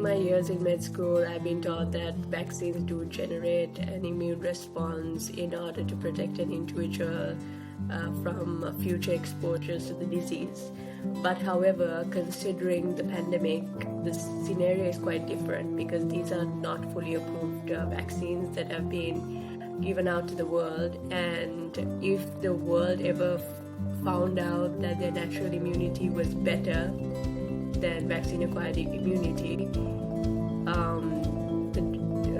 my years in med school, I've been taught that vaccines do generate an immune response in order to protect an individual from future exposures to the disease. But however, considering the pandemic, the scenario is quite different because these are not fully approved vaccines that have been given out to the world. And if the world ever found out that their natural immunity was better than vaccine-acquired immunity,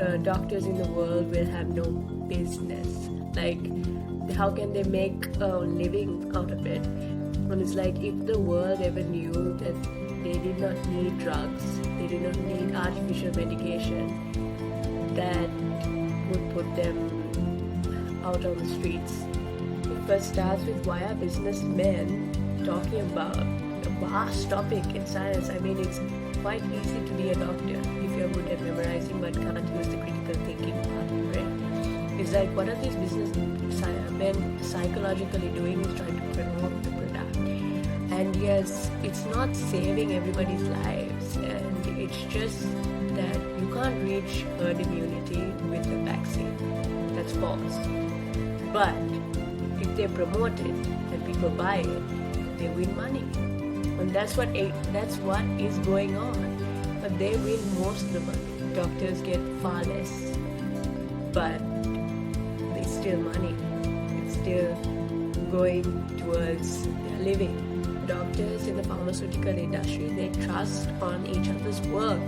the doctors in the world will have no business. Like, how can they make a living out of it? And it's like, if the world ever knew that they did not need drugs, they did not need artificial medication, that would put them out on the streets. It first starts with, why are businessmen talking about a vast topic in science? I mean, it's quite easy to be a doctor if you're good at memorizing but can't use the critical thinking part of the brain. It's like, what are these businessmen psychologically doing is trying to promote the product. And yes, it's not saving everybody's lives, and it's just that you can't reach herd immunity with the vaccine. That's false. But if they promote it and people buy it, they win money. And that's what is going on. But they win most of the money. Doctors get far less. But it's still money. It's still going towards their living. Doctors in the pharmaceutical industry, they trust on each other's work,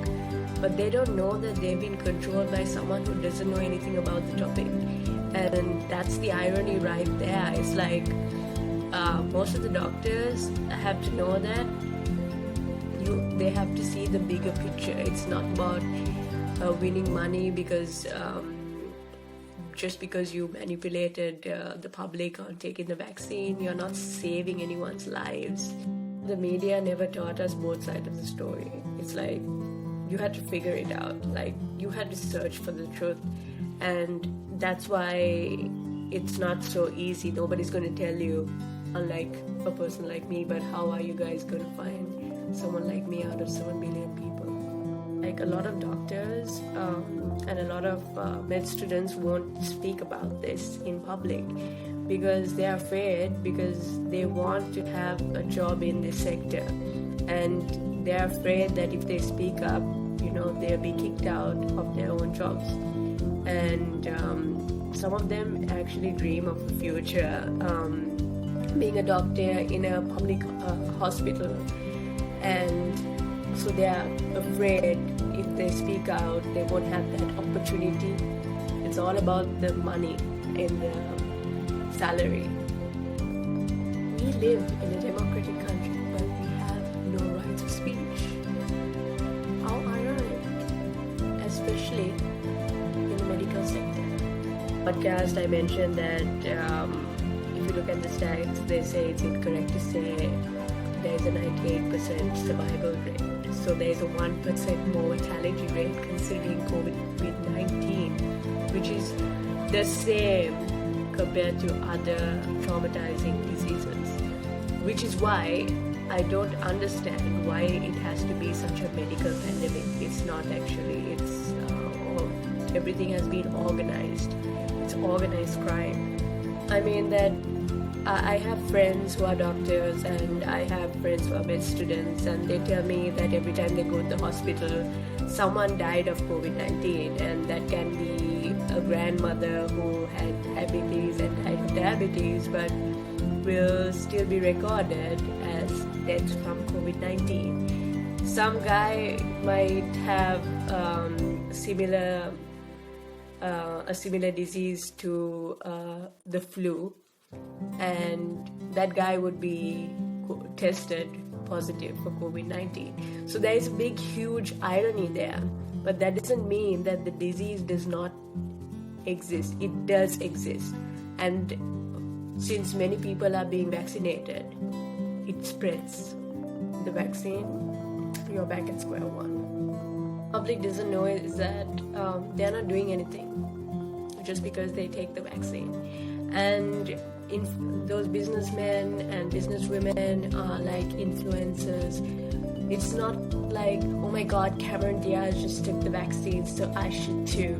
but they don't know that they've been controlled by someone who doesn't know anything about the topic. And that's the irony right there. It's like, most of the doctors have to know that they have to see the bigger picture. It's not about winning money because just because you manipulated the public on taking the vaccine, you're not saving anyone's lives. The media never taught us both sides of the story. It's like, you had to figure it out. Like, you had to search for the truth. And that's why it's not so easy. Nobody's going to tell you, unlike a person like me, but how are you guys going to find someone like me out of 7 billion people? Like, a lot of doctors and a lot of med students won't speak about this in public because they're afraid, because they want to have a job in this sector, and they're afraid that if they speak up, they'll be kicked out of their own jobs. And some of them actually dream of the future, being a doctor in a public hospital, and so they are afraid if they speak out, they won't have that opportunity. It's all about the money and the salary. We live in a democratic country, but we have no rights of speech. How ironic, especially in the medical sector. Podcast, I mentioned that if you look at the stats, they say it's incorrect to say there's a 98% survival rate. So there's a 1% mortality rate considering COVID-19, which is the same compared to other traumatizing diseases. Which is why I don't understand why it has to be such a medical pandemic. It's not actually. Everything has been organized. It's organized crime. I mean that I have friends who are doctors and I have friends who are med students, and they tell me that every time they go to the hospital, someone died of COVID-19, and that can be a grandmother who had diabetes and died of diabetes, but will still be recorded as deaths from COVID-19. Some guy might have a similar disease to the flu, and that guy would be tested positive for COVID-19. So there is a big, huge irony there. But that doesn't mean that the disease does not exist. It does exist. And since many people are being vaccinated, it spreads. The vaccine, you're back at square one. Public doesn't know is that they're not doing anything just because they take the vaccine. And those businessmen and businesswomen are like influencers It's not like, oh my god, Cameron Diaz just took the vaccine, so I should too.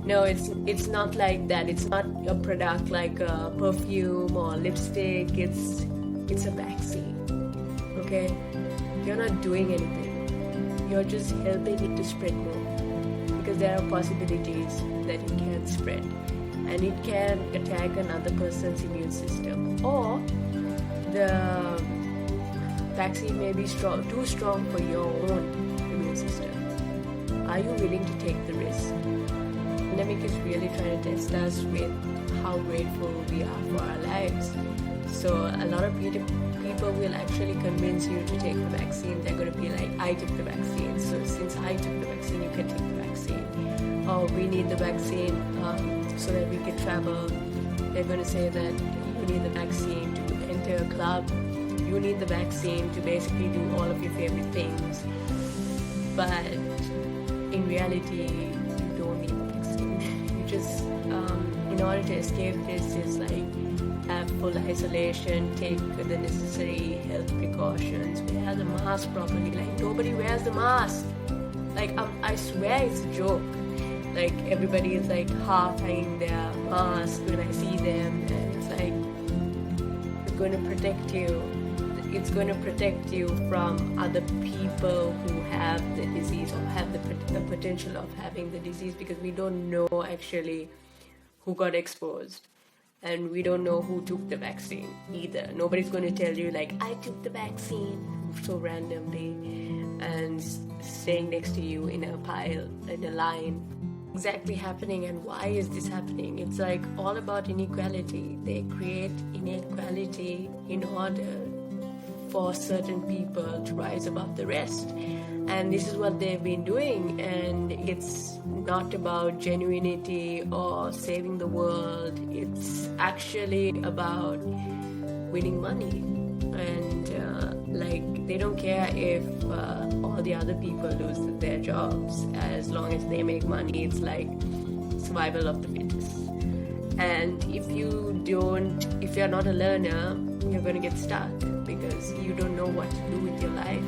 No, it's not like that. It's not a product like a perfume or lipstick. It's a vaccine. Okay? You're not doing anything. You're just helping it to spread more. Because there are possibilities that it can spread. And it can attack another person's immune system. Or the vaccine may be too strong for your own immune system. Are you willing to take the risk? The pandemic is really trying to test us with how grateful we are for our lives. So a lot of people will actually convince you to take the vaccine. They're going to be like, I took the vaccine, so since I took the vaccine, you can take the vaccine. Or we need the vaccine so that we can travel. They're going to say that you need the vaccine to enter a club. You need the vaccine to basically do all of your favorite things. But in reality, you don't need the vaccine. You just, in order to escape this, is like have full isolation, take the necessary health precautions, wear the mask properly. Like, nobody wears the mask. Like, I swear it's a joke. Like, everybody is like half hanging their mask when I see them, and it's like, it's going to protect you. It's going to protect you from other people who have the disease or have the potential of having the disease, because we don't know actually who got exposed, and we don't know who took the vaccine either. Nobody's going to tell you like, I took the vaccine so randomly and staying next to you in a pile, in a line. Exactly happening, and why is this happening? It's like all about inequality. They create inequality in order for certain people to rise above the rest, and this is what they've been doing. And it's not about genuinity or saving the world. It's actually about winning money, and like, they don't care if all the other people lose their jobs, as long as they make money. It's like survival of the fittest. And if you're not a learner, you're going to get stuck because you don't know what to do with your life.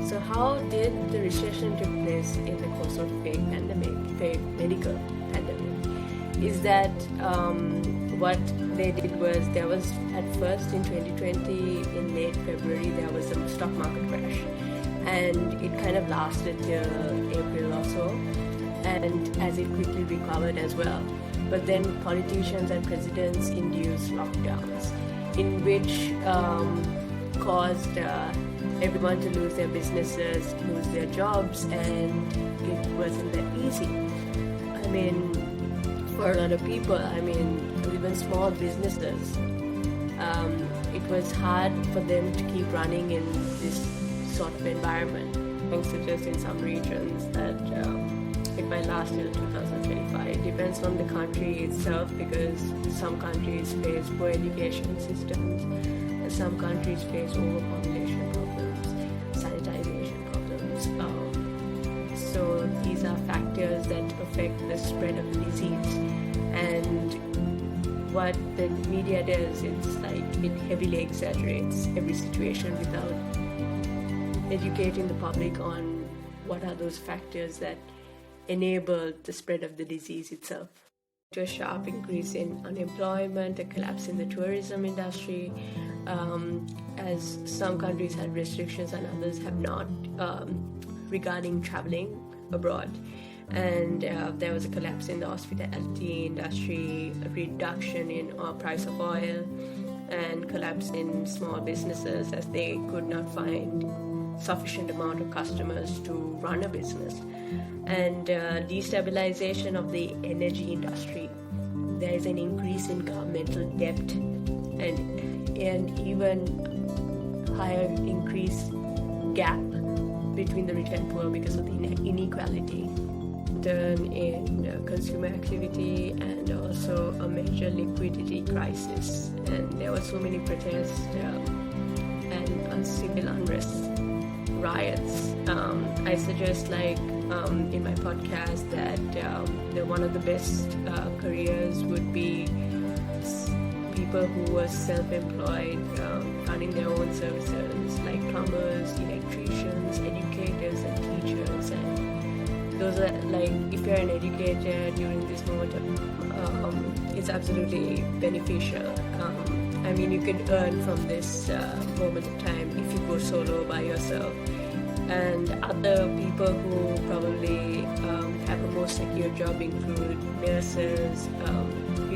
So how did the recession take place in the course of fake medical pandemic? Is that what they did was, there was at first in 2020, in late February, there was a stock market crash, and it kind of lasted till April or so, and as it quickly recovered as well. But then politicians and presidents induced lockdowns, in which caused everyone to lose their businesses, lose their jobs, and it wasn't that easy. I mean, for a lot of people, I mean, even small businesses, it was hard for them to keep running in this sort of environment. I suggest in some regions that it might last till 2025. It depends on the country itself, because some countries face poor education systems, and some countries face overpopulation problems, sanitization problems. So these are factors that affect the spread of the disease. And what the media does, it's like it heavily exaggerates every situation without educating the public on what are those factors that enable the spread of the disease itself. To a sharp increase in unemployment, a collapse in the tourism industry, as some countries had restrictions and others have not, regarding traveling abroad. And there was a collapse in the hospitality industry, a reduction in price of oil, and collapse in small businesses as they could not find sufficient amount of customers to run a business, and destabilization of the energy industry. There is an increase in governmental debt, and even higher increased gap between the rich and poor because of the inequality. Turn in consumer activity, and also a major liquidity crisis, and there were so many protests and civil unrest, riots. I suggest, like in my podcast, that one of the best careers would be people who were self-employed, running their own services, like plumbers, electricians, educators, and teachers. And those are like, if you're an educator during this moment, it's absolutely beneficial. I mean, you could earn from this moment of time if you go solo by yourself. And other people who probably have a more secure job include nurses,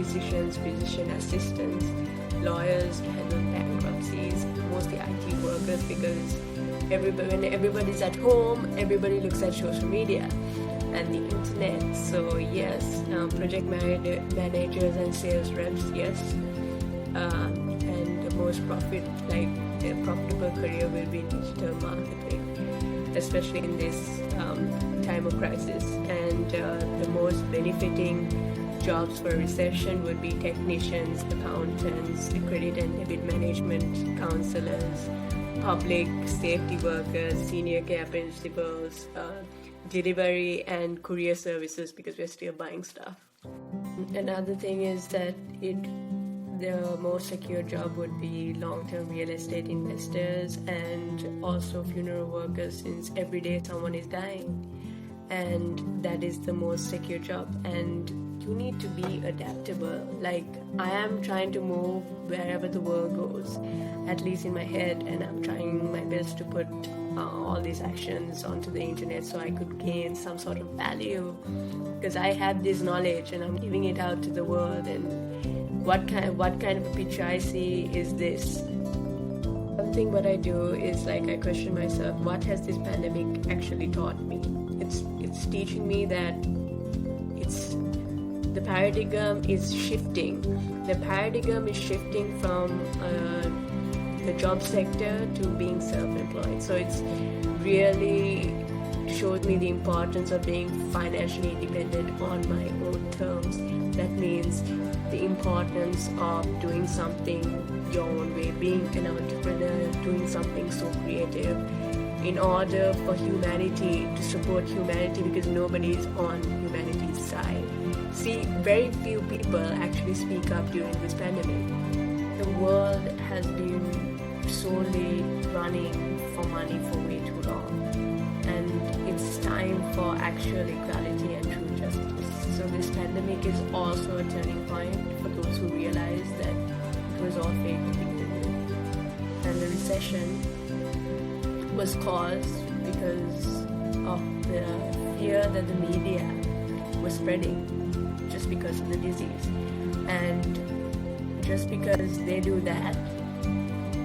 physician assistants, lawyers to handle bankruptcies, mostly IT workers, because when everybody's at home, everybody looks at social media and the internet. So yes, project managers and sales reps, yes. And the most profitable career will be digital marketing, especially in this time of crisis. And the most benefiting jobs for recession would be technicians, accountants, credit and debit management, counselors, public safety workers, senior care principals, delivery and courier services, because we're still buying stuff. Another thing is that the most secure job would be long-term real estate investors and also funeral workers, since every day someone is dying, and that is the most secure job. And you need to be adaptable. Like, I am trying to move wherever the world goes, at least in my head, and I'm trying my best to put all these actions onto the internet so I could gain some sort of value, because I have this knowledge and I'm giving it out to the world. And what kind of a picture I see is this. Something what I do is, like, I question myself, what has this pandemic actually taught me? It's teaching me that the paradigm is shifting. The paradigm is shifting from the job sector to being self-employed. So it's really showed me the importance of being financially independent on my own terms. That means the importance of doing something your own way, being an entrepreneur, doing something so creative, in order for humanity, to support humanity, because nobody is on humanity's side. See, very few people actually speak up during this pandemic. The world has been solely running for money for way too long, and it's time for actual equality and true justice. So this pandemic is also a turning point for those who realize that it was all fake to begin with. And the recession was caused because of the fear that the media was spreading just because of the disease. And just because they do that,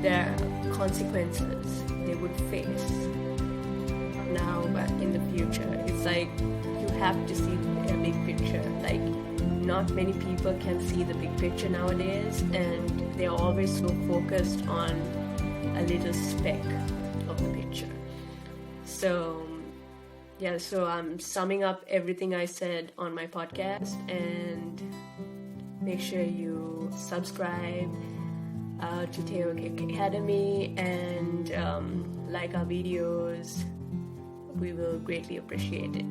there are consequences they would face now but in the future. It's like you have to see a big picture. Like, not many people can see the big picture nowadays, and they're always so focused on a little speck of the picture. So yeah, so I'm summing up everything I said on my podcast, and make sure you subscribe to Teok Academy and like our videos. We will greatly appreciate it.